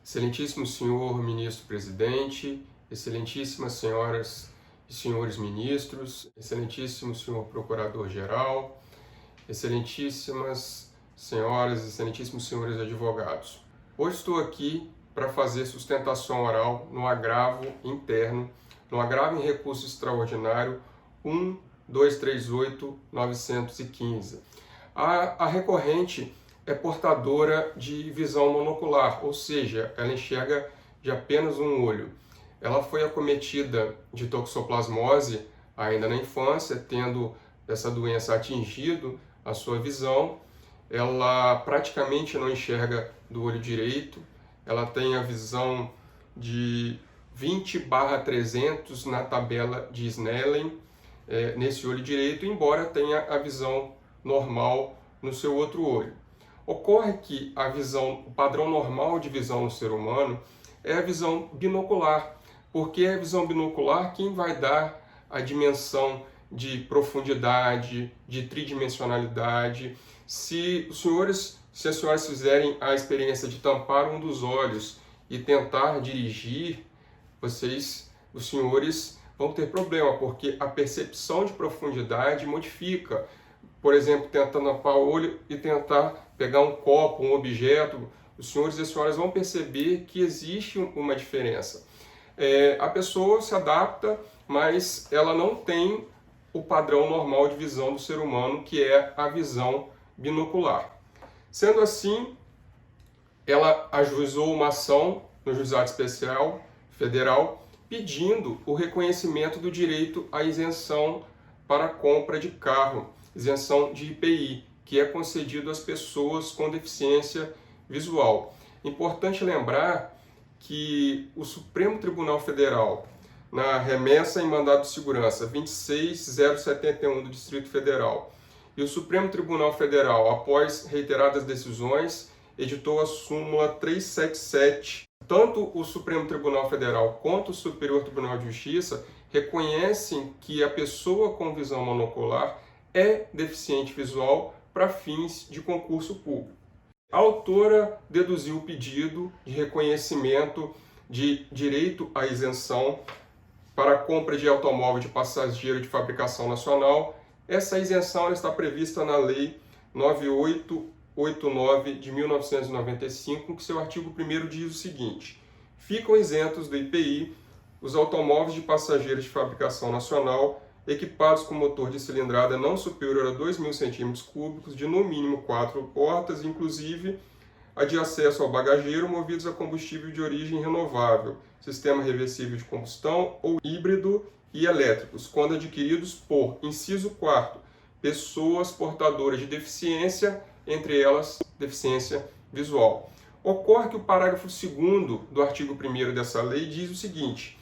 Excelentíssimo senhor ministro-presidente, excelentíssimas senhoras e senhores ministros, excelentíssimo senhor procurador-geral, excelentíssimas senhoras e excelentíssimos senhores advogados. Hoje estou aqui para fazer sustentação oral no agravo interno, no agravo em recurso extraordinário 1.238.915. A recorrente é portadora de visão monocular, ou seja, ela enxerga de apenas um olho. Ela foi acometida de toxoplasmose ainda na infância, tendo essa doença atingido a sua visão. Ela praticamente não enxerga do olho direito, ela tem a visão de 20/300 na tabela de Snellen nesse olho direito, embora tenha a visão normal no seu outro olho. Ocorre que o padrão normal de visão no ser humano é a visão binocular, porque é a visão binocular quem vai dar a dimensão de profundidade, de tridimensionalidade. Se as senhoras fizerem a experiência de tampar um dos olhos e tentar dirigir, os senhores vão ter problema, porque a percepção de profundidade modifica. Por exemplo, tentar tampar o olho e tentar pegar um copo, um objeto, os senhores e as senhoras vão perceber que existe uma diferença. A pessoa se adapta, mas ela não tem o padrão normal de visão do ser humano, que é a visão binocular. Sendo assim, ela ajuizou uma ação no Juizado Especial Federal pedindo o reconhecimento do direito à isenção para compra de carro, isenção de IPI, que é concedido às pessoas com deficiência visual. Importante lembrar que o Supremo Tribunal Federal, na remessa em mandado de segurança 26071 do Distrito Federal, e o Supremo Tribunal Federal, após reiteradas decisões, editou a súmula 377. Tanto o Supremo Tribunal Federal quanto o Superior Tribunal de Justiça reconhecem que a pessoa com visão monocular é deficiente visual para fins de concurso público. A autora deduziu o pedido de reconhecimento de direito à isenção para a compra de automóvel de passageiro de fabricação nacional. Essa isenção está prevista na Lei 9889 de 1995, que seu artigo 1º diz o seguinte: ficam isentos do IPI os automóveis de passageiros de fabricação nacional equipados com motor de cilindrada não superior a 2.000 cm3, de no mínimo 4 portas, inclusive a de acesso ao bagageiro, movidos a combustível de origem renovável, sistema reversível de combustão ou híbrido e elétricos, quando adquiridos por, inciso 4º, pessoas portadoras de deficiência, entre elas deficiência visual. Ocorre que o parágrafo 2º do artigo 1º dessa lei diz o seguinte: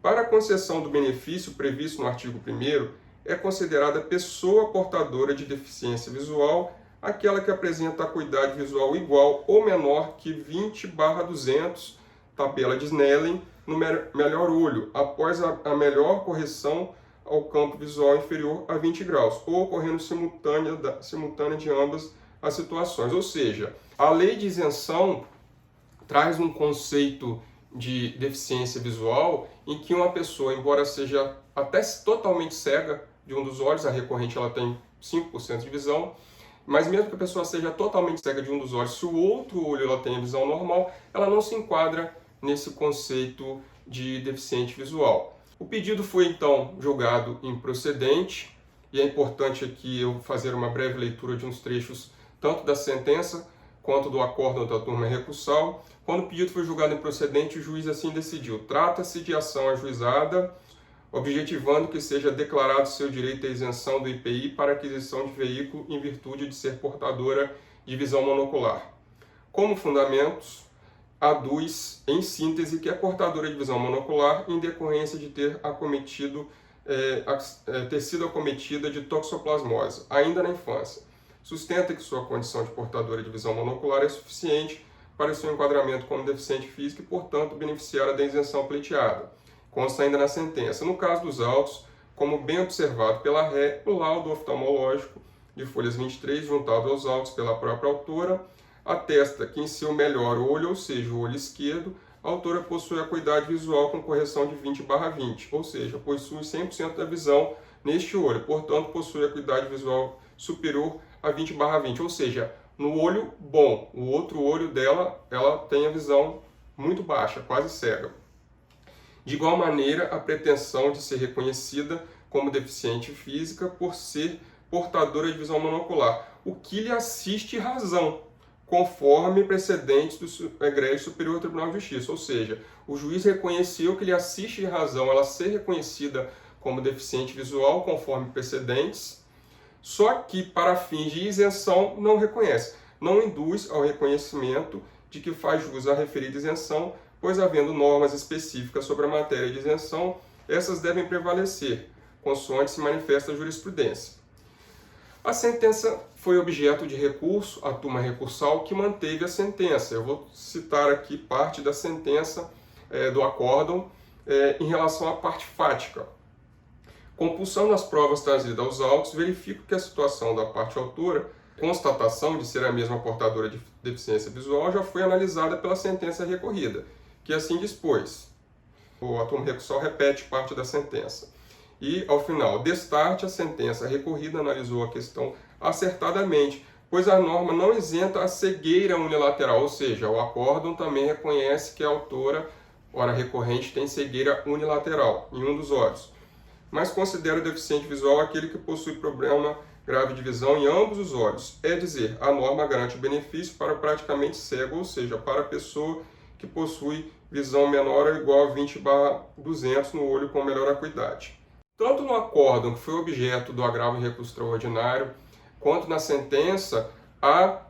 para a concessão do benefício previsto no artigo 1º, é considerada pessoa portadora de deficiência visual aquela que apresenta acuidade visual igual ou menor que 20/200, tabela de Snellen, no melhor olho, após a melhor correção ao campo visual inferior a 20 graus, ou ocorrendo simultânea de ambas as situações. Ou seja, a lei de isenção traz um conceito de deficiência visual em que uma pessoa, embora seja até totalmente cega de um dos olhos, a recorrente ela tem 5% de visão, mas mesmo que a pessoa seja totalmente cega de um dos olhos, se o outro olho ela tem a visão normal, ela não se enquadra nesse conceito de deficiente visual. O pedido foi então julgado improcedente, e é importante aqui eu fazer uma breve leitura de uns trechos tanto da sentença quanto do acórdão da turma recursal. Quando o pedido foi julgado improcedente, o juiz assim decidiu: trata-se de ação ajuizada, objetivando que seja declarado seu direito à isenção do IPI para aquisição de veículo em virtude de ser portadora de visão monocular. Como fundamentos, aduz, em síntese, que é portadora de visão monocular em decorrência de ter sido acometida de toxoplasmose, ainda na infância. Sustenta que sua condição de portadora de visão monocular é suficiente para seu enquadramento como deficiente físico e, portanto, beneficiária da isenção pleiteada. Consta ainda na sentença. No caso dos autos, como bem observado pela ré, o laudo oftalmológico de folhas 23, juntado aos autos pela própria autora, atesta que em seu melhor olho, ou seja, o olho esquerdo, a autora possui acuidade visual com correção de 20/20, ou seja, possui 100% da visão neste olho, portanto, possui acuidade visual superior a 20/20, ou seja, no olho bom, o outro olho dela, ela tem a visão muito baixa, quase cega. De igual maneira, a pretensão de ser reconhecida como deficiente física por ser portadora de visão monocular, o que lhe assiste razão, conforme precedentes do Egrégio Superior Tribunal de Justiça. Ou seja, o juiz reconheceu que lhe assiste razão ela ser reconhecida como deficiente visual, conforme precedentes, só que para fins de isenção não reconhece, não induz ao reconhecimento de que faz jus à referida isenção, pois havendo normas específicas sobre a matéria de isenção, essas devem prevalecer, consoante se manifesta a jurisprudência. A sentença foi objeto de recurso à turma recursal que manteve a sentença. Eu vou citar aqui parte da sentença do acórdão em relação à parte fática. Compulsão das provas trazidas aos autos, verifico que a situação da parte autora, constatação de ser a mesma portadora de deficiência visual, já foi analisada pela sentença recorrida, que assim dispôs. A turma recursal repete parte da sentença. E, ao final, destarte, a sentença recorrida analisou a questão acertadamente, pois a norma não isenta a cegueira unilateral, ou seja, o acórdão também reconhece que a autora, ora recorrente, tem cegueira unilateral em um dos olhos, mas considera o deficiente visual aquele que possui problema grave de visão em ambos os olhos. É dizer, a norma garante o benefício para o praticamente cego, ou seja, para a pessoa que possui visão menor ou igual a 20/200 no olho com melhor acuidade. Tanto no acórdão, que foi objeto do agravo em recurso extraordinário, quanto na sentença, há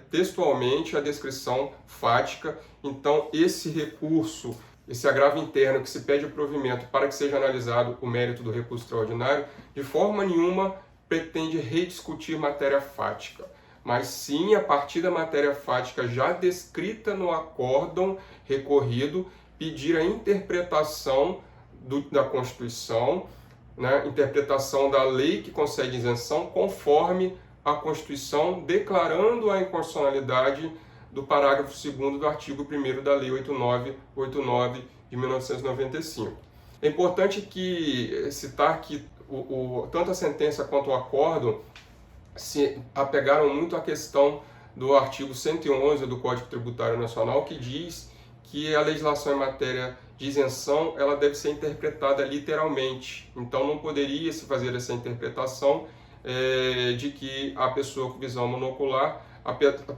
textualmente a descrição fática. Então, esse recurso, esse agravo interno que se pede o provimento para que seja analisado o mérito do recurso extraordinário, de forma nenhuma pretende rediscutir matéria fática, mas sim, a partir da matéria fática já descrita no acórdão recorrido, pedir a interpretação da Constituição, né, interpretação da lei que concede isenção, conforme a Constituição, declarando a inconstitucionalidade do parágrafo 2º do artigo 1º da Lei 8989 de 1995. É importante citar que tanto a sentença quanto o acórdão se apegaram muito à questão do artigo 111 do Código Tributário Nacional, que diz que a legislação em matéria de isenção ela deve ser interpretada literalmente. Então não poderia se fazer essa interpretação de que a pessoa com visão monocular,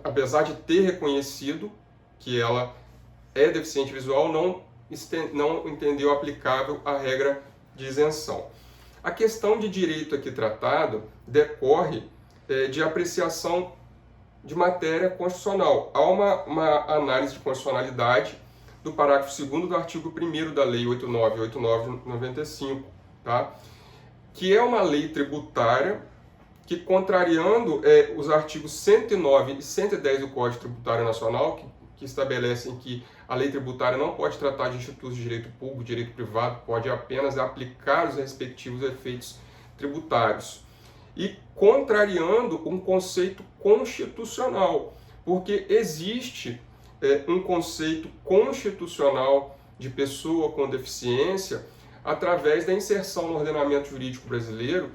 apesar de ter reconhecido que ela é deficiente visual, não entendeu aplicável a regra de isenção. A questão de direito aqui tratado decorre de apreciação de matéria constitucional. Há uma análise de constitucionalidade do parágrafo 2º do artigo 1º da Lei 8989/95, tá? Que é uma lei tributária que, contrariando os artigos 109 e 110 do Código Tributário Nacional, que estabelecem que a lei tributária não pode tratar de institutos de direito público, direito privado, pode apenas aplicar os respectivos efeitos tributários. E contrariando um conceito constitucional, porque existe um conceito constitucional de pessoa com deficiência através da inserção no ordenamento jurídico brasileiro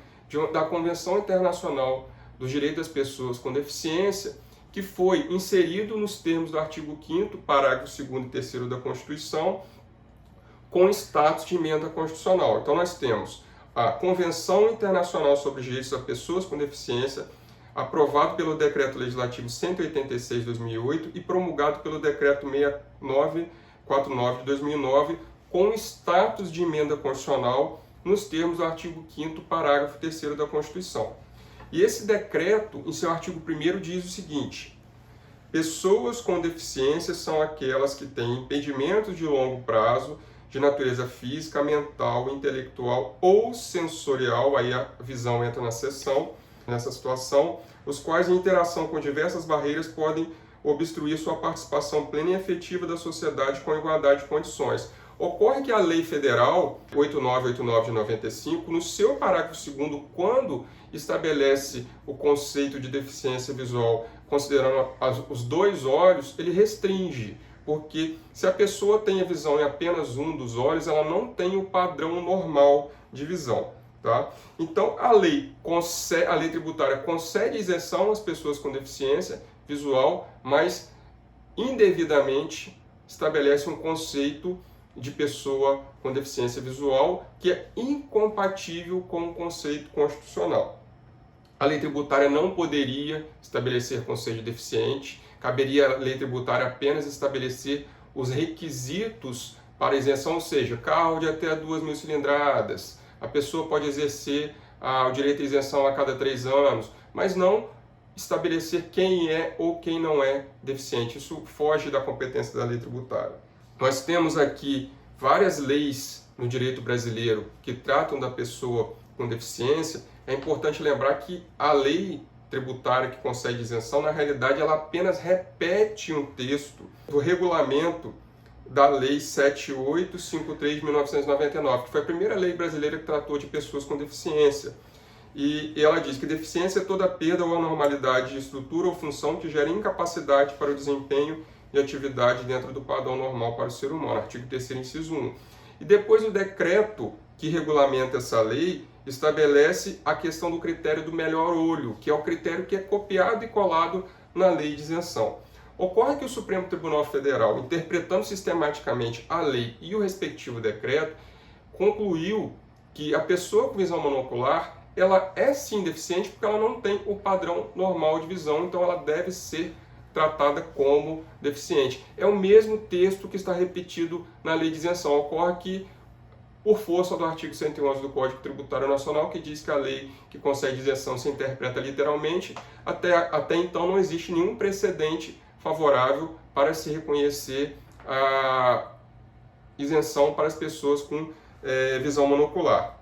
da Convenção Internacional dos Direitos das Pessoas com Deficiência, que foi inserido nos termos do artigo 5º, parágrafo 2º e 3º da Constituição, com status de emenda constitucional. Então nós temos a Convenção Internacional sobre os Direitos das Pessoas com Deficiência, aprovado pelo Decreto Legislativo 186 de 2008 e promulgado pelo Decreto 6949 de 2009, com status de emenda constitucional nos termos do artigo 5º, parágrafo 3º da Constituição. E esse decreto, em seu artigo 1º, diz o seguinte: pessoas com deficiência são aquelas que têm impedimentos de longo prazo, de natureza física, mental, intelectual ou sensorial, aí a visão entra nessa situação, os quais em interação com diversas barreiras podem obstruir sua participação plena e efetiva da sociedade com igualdade de condições. Ocorre que a Lei Federal 8989 de 95, no seu parágrafo 2º, quando estabelece o conceito de deficiência visual considerando os dois olhos, ele restringe, porque se a pessoa tem a visão em apenas um dos olhos, ela não tem o padrão normal de visão. Tá? Então, a lei tributária concede isenção às pessoas com deficiência visual, mas indevidamente estabelece um conceito de pessoa com deficiência visual que é incompatível com o conceito constitucional. A lei tributária não poderia estabelecer conceito de deficiente, caberia à lei tributária apenas estabelecer os requisitos para isenção, ou seja, carro de até 2.000 cilindradas, a pessoa pode exercer o direito à isenção a cada 3 anos, mas não estabelecer quem é ou quem não é deficiente. Isso foge da competência da lei tributária. Nós temos aqui várias leis no direito brasileiro que tratam da pessoa com deficiência. É importante lembrar que a lei tributária que concede isenção, na realidade, ela apenas repete um texto do regulamento da Lei 7853 de 1999, que foi a primeira lei brasileira que tratou de pessoas com deficiência. E ela diz que deficiência é toda perda ou anormalidade de estrutura ou função que gera incapacidade para o desempenho de atividade dentro do padrão normal para o ser humano, artigo 3º, inciso 1. E depois o decreto que regulamenta essa lei estabelece a questão do critério do melhor olho, que é o critério que é copiado e colado na lei de isenção. Ocorre que o Supremo Tribunal Federal, interpretando sistematicamente a lei e o respectivo decreto, concluiu que a pessoa com visão monocular ela é sim deficiente porque ela não tem o padrão normal de visão, então ela deve ser tratada como deficiente. É o mesmo texto que está repetido na lei de isenção. Ocorre que, por força do artigo 111 do Código Tributário Nacional, que diz que a lei que concede isenção se interpreta literalmente, até então não existe nenhum precedente favorável para se reconhecer a isenção para as pessoas com visão monocular.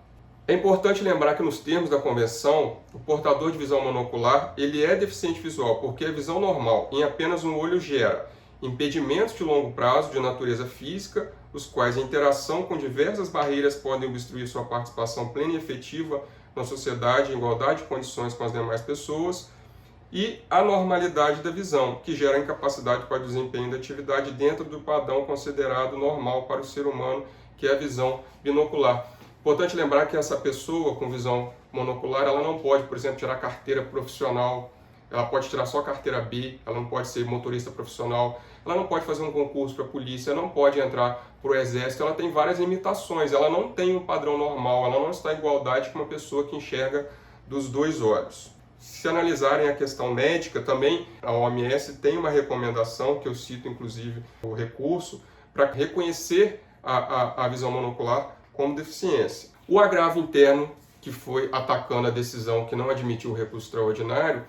É importante lembrar que nos termos da convenção, o portador de visão monocular ele é deficiente visual, porque a visão normal em apenas um olho gera impedimentos de longo prazo de natureza física, os quais a interação com diversas barreiras podem obstruir sua participação plena e efetiva na sociedade em igualdade de condições com as demais pessoas, e a normalidade da visão, que gera incapacidade para o desempenho da atividade dentro do padrão considerado normal para o ser humano, que é a visão binocular. Importante lembrar que essa pessoa com visão monocular, ela não pode, por exemplo, tirar carteira profissional, ela pode tirar só carteira B, ela não pode ser motorista profissional, ela não pode fazer um concurso para a polícia, não pode entrar para o exército, ela tem várias limitações, ela não tem um padrão normal, ela não está em igualdade com uma pessoa que enxerga dos dois olhos. Se analisarem a questão médica, também a OMS tem uma recomendação, que eu cito inclusive o recurso, para reconhecer a visão monocular como deficiência. O agravo interno, que foi atacando a decisão que não admitiu o recurso extraordinário,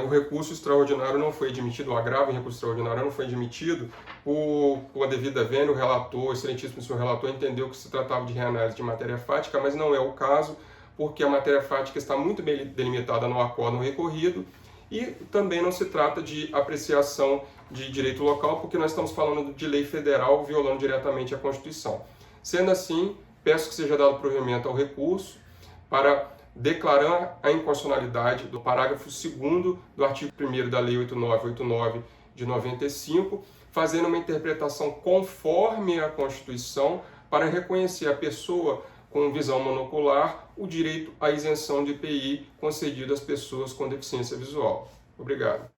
o recurso extraordinário não foi admitido, o agravo em recurso extraordinário não foi admitido, por a devida vênia, o relator, o excelentíssimo senhor relator, entendeu que se tratava de reanálise de matéria fática, mas não é o caso, porque a matéria fática está muito bem delimitada no acórdão recorrido, e também não se trata de apreciação de direito local, porque nós estamos falando de lei federal violando diretamente a Constituição. Sendo assim, peço que seja dado provimento ao recurso para declarar a inconstitucionalidade do parágrafo 2º do artigo 1º da Lei 8989 de 95, fazendo uma interpretação conforme a Constituição para reconhecer a pessoa com visão monocular o direito à isenção de IPI concedido às pessoas com deficiência visual. Obrigado.